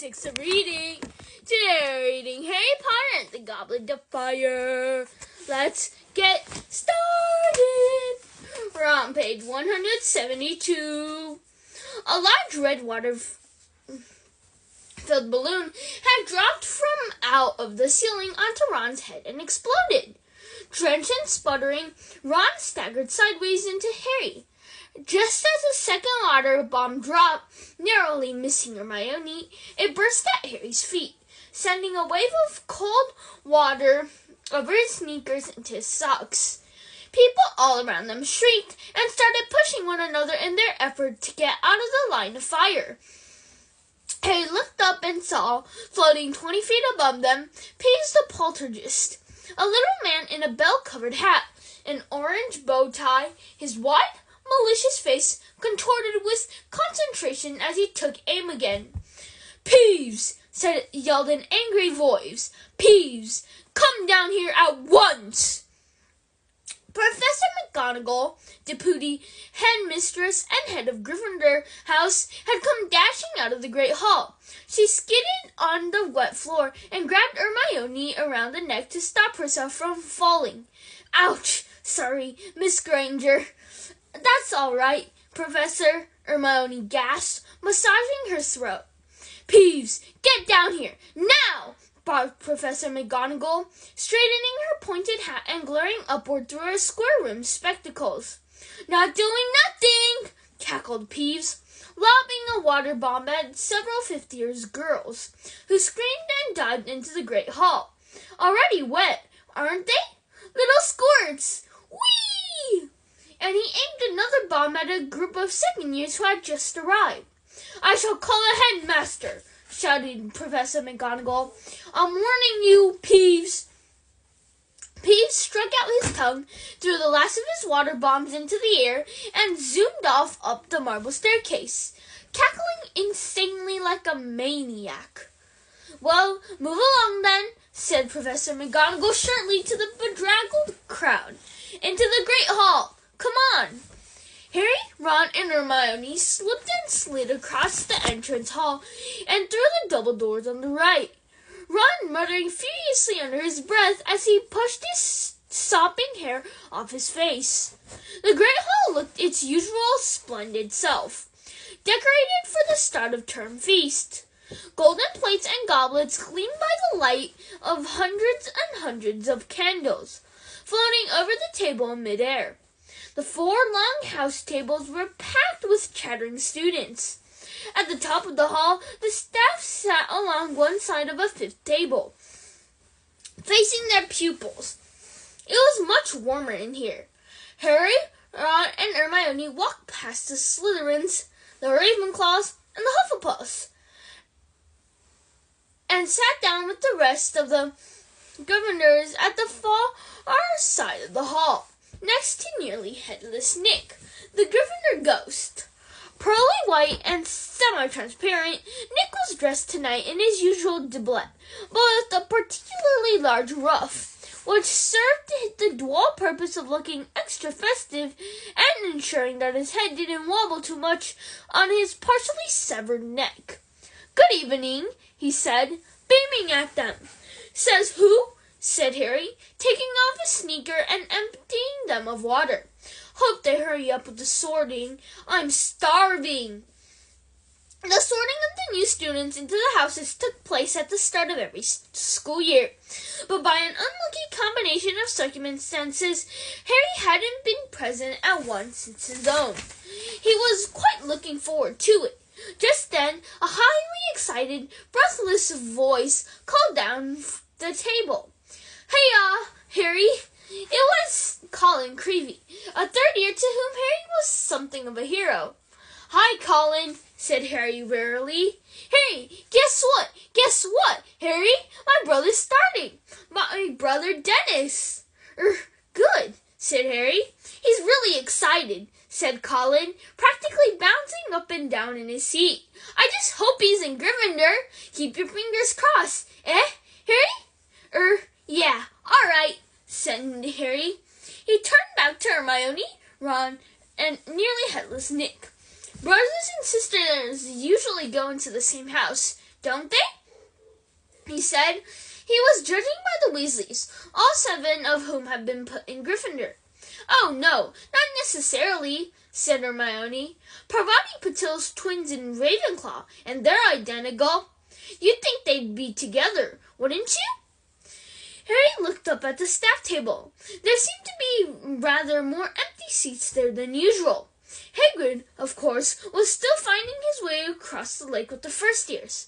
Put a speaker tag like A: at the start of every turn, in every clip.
A: day236 of reading. Today we're reading Harry Potter and the Goblet of Fire. Let's get started. We're on page 172. A large red water-filled balloon had dropped from out of the ceiling onto Ron's head and exploded. Drenched and sputtering, Ron staggered sideways into Harry. Just as the second water bomb dropped, narrowly missing Hermione, it burst at Harry's feet, sending a wave of cold water over his sneakers into his socks. People all around them shrieked and started pushing one another in their effort to get out of the line of fire. Harry looked up and saw, floating 20 feet above them, Peeves the Poltergeist, a little man in a bell-covered hat, an orange bow tie, his wide, malicious face contorted with concentration as he took aim again. "Peeves!" yelled an angry voice. "Peeves! Come down here at once!" Professor McGonagall, deputy headmistress and head of Gryffindor House, had come dashing out of the Great Hall. She skidded on the wet floor and grabbed Hermione around the neck to stop herself from falling. "Ouch! Sorry, Miss Granger." "That's all right, Professor," Hermione gasped, massaging her throat. "Peeves, get down here, now!" barked Professor McGonagall, straightening her pointed hat and glaring upward through her square-rimmed spectacles. "Not doing nothing!" cackled Peeves, lobbing a water bomb at several fifth-year girls, who screamed and dived into the Great Hall. "Already wet, aren't they? Little squirts! Whee!" And he aimed another bomb at a group of second-years who had just arrived. "I shall call a headmaster!" shouted Professor McGonagall. "I'm warning you, Peeves!" Peeves struck out his tongue, threw the last of his water bombs into the air, and zoomed off up the marble staircase, cackling insanely like a maniac. "Well, move along then," said Professor McGonagall shortly to the bedraggled crowd. "Into the Great Hall! Come on!" Harry, Ron, and Hermione slipped and slid across the entrance hall and through the double doors on the right, Ron muttering furiously under his breath as he pushed his sopping hair off his face. The Great Hall looked its usual splendid self, decorated for the start of term feast. Golden plates and goblets gleamed by the light of hundreds and hundreds of candles, floating over the table in midair. The 4 long house tables were packed with chattering students. At the top of the hall, the staff sat along one side of a 5th table, facing their pupils. It was much warmer in here. Harry, Ron, and Hermione walked past the Slytherins, the Ravenclaws, and the Hufflepuffs, and sat down with the rest of the Gryffindors at the far side of the hall, next to nearly headless Nick, the Gryffindor ghost. Pearly white and semi-transparent, Nick was dressed tonight in his usual doublet, but with a particularly large ruff, which served the dual purpose of looking extra festive and ensuring that his head didn't wobble too much on his partially severed neck. "Good evening," he said, beaming at them. "Says who?" said Harry, taking off his sneaker and emptying them of water. "Hope they hurry up with the sorting. I'm starving." The sorting of the new students into the houses took place at the start of every school year, but by an unlucky combination of circumstances, Harry hadn't been present at one since his own. He was quite looking forward to it. Just then, a highly excited, breathless voice called down the table. "Hey, Harry!" It was Colin Creevey, a 3rd year to whom Harry was something of a hero. "Hi, Colin," said Harry wearily. "Hey, guess what? Guess what, Harry? My brother's starting. My brother Dennis." Good," said Harry. "He's really excited," said Colin, practically bouncing up and down in his seat. "I just hope he's in Gryffindor. Keep your fingers crossed. Eh, Harry?" Yeah, all right," said Harry. He turned back to Hermione, Ron, and nearly headless Nick. "Brothers and sisters usually go into the same house, don't they?" he said. He was judging by the Weasleys, all 7 of whom had been put in Gryffindor. "Oh, no, not necessarily," said Hermione. "Parvati Patil's twins in Ravenclaw, and they're identical. You'd think they'd be together, wouldn't you?" Harry looked up at the staff table. There seemed to be rather more empty seats there than usual. Hagrid, of course, was still finding his way across the lake with the first years.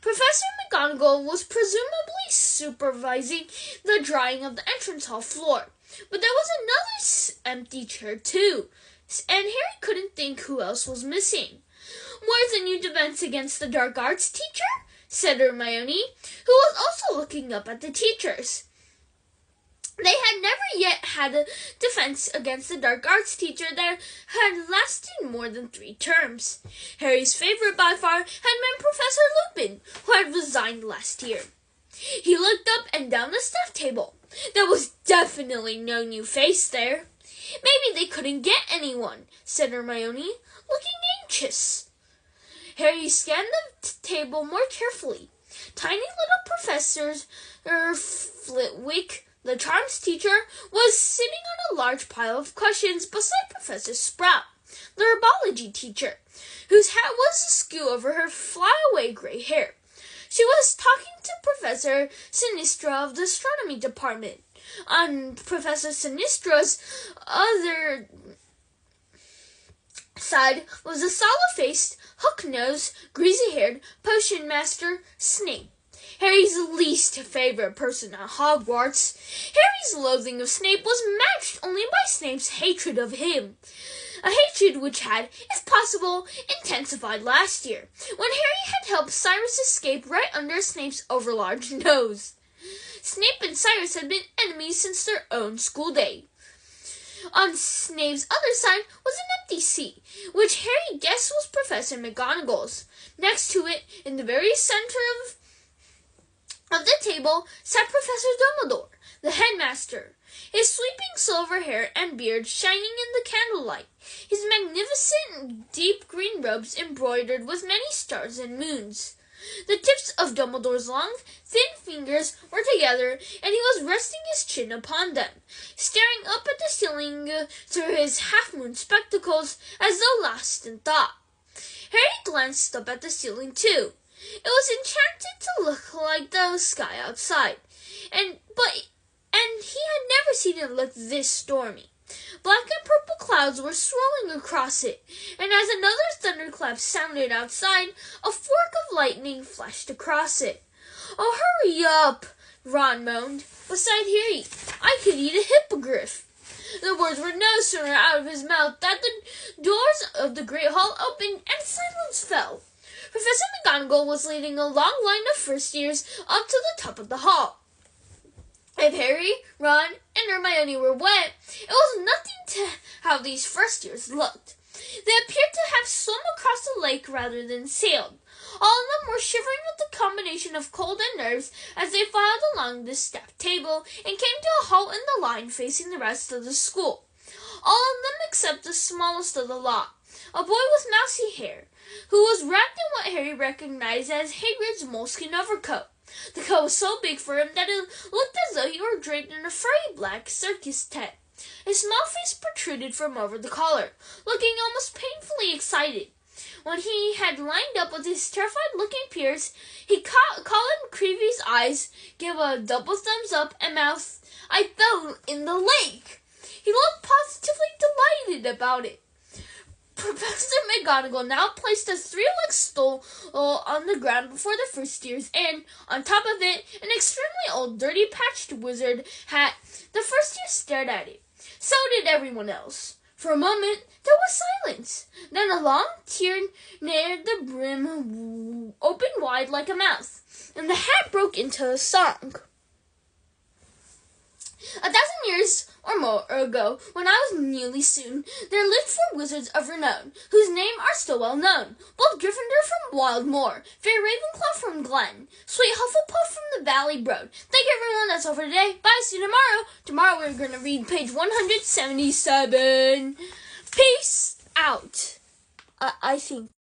A: Professor McGonagall was presumably supervising the drying of the entrance hall floor, but there was another empty chair too, and Harry couldn't think who else was missing. "Where's the new defense against the dark arts, teacher?" said Hermione, who was also looking up at the teachers. They had never yet had a defense against the dark arts teacher that had lasted more than 3 terms. Harry's favorite by far had been Professor Lupin, who had resigned last year. He looked up and down the staff table. There was definitely no new face there. "Maybe they couldn't get anyone," said Hermione, looking anxious. Harry scanned the table more carefully. Tiny little Professor Flitwick, the charms teacher, was sitting on a large pile of cushions beside Professor Sprout, the herbology teacher, whose hat was askew over her flyaway gray hair. She was talking to Professor Sinistra of the astronomy department. On Professor Sinistra's other side was a sallow-faced, hook-nosed, greasy-haired potion master Snape, Harry's least favorite person at Hogwarts. Harry's loathing of Snape was matched only by Snape's hatred of him, a hatred which had, if possible, intensified last year, when Harry had helped Cyrus escape right under Snape's overlarge nose. Snape and Cyrus had been enemies since their own school day. On Snape's other side was an empty seat, which Harry guessed was Professor McGonagall's. Next to it, in the very center of the table, sat Professor Dumbledore, the headmaster, his sweeping silver hair and beard shining in the candlelight, his magnificent deep green robes embroidered with many stars and moons. The tips of Dumbledore's long, thin fingers were together, and he was resting his chin upon them, staring up at the ceiling through his half-moon spectacles as though lost in thought. Harry glanced up at the ceiling, too. It was enchanted to look like the sky outside, and he had never seen it look this stormy. Black and purple clouds were swirling across it, and as another thunderclap sounded outside, a fork of lightning flashed across it. "Oh, hurry up," Ron moaned. Beside Harry, "I could eat a hippogriff." The words were no sooner out of his mouth than the doors of the great hall opened and silence fell. Professor McGonagall was leading a long line of first years up to the top of the hall. If Harry, Ron, and Hermione were wet, it was nothing to how these first years looked. They appeared to have swum across the lake rather than sailed. All of them were shivering with the combination of cold and nerves as they filed along the staff table and came to a halt in the line facing the rest of the school. All of them except the smallest of the lot, a boy with mousy hair, who was wrapped in what Harry recognized as Hagrid's moleskin overcoat. The coat was so big for him that it looked as though he were draped in a furry black circus tent. His small face protruded from over the collar, looking almost painfully excited. When he had lined up with his terrified-looking peers, he caught Colin Creevy's eyes, gave a double thumbs up, and mouthed, "I fell in the lake." He looked positively delighted about it. Professor McGonagall now placed a 3-legged stool on the ground before the first years, and, on top of it, an extremely old, dirty, patched wizard hat. The first years stared at it. So did everyone else. For a moment, there was silence. Then a long tear near the brim opened wide like a mouth, and the hat broke into a song. "1,000 years or more ago, when I was nearly soon, there lived 4 wizards of renown, whose names are still well known. Bold Gryffindor from Wildmoor, fair Ravenclaw from Glen, sweet Hufflepuff from the Valley Broad." Thank you, everyone. That's all for today. Bye. See you tomorrow. Tomorrow we're going to read page 177. Peace out. I think.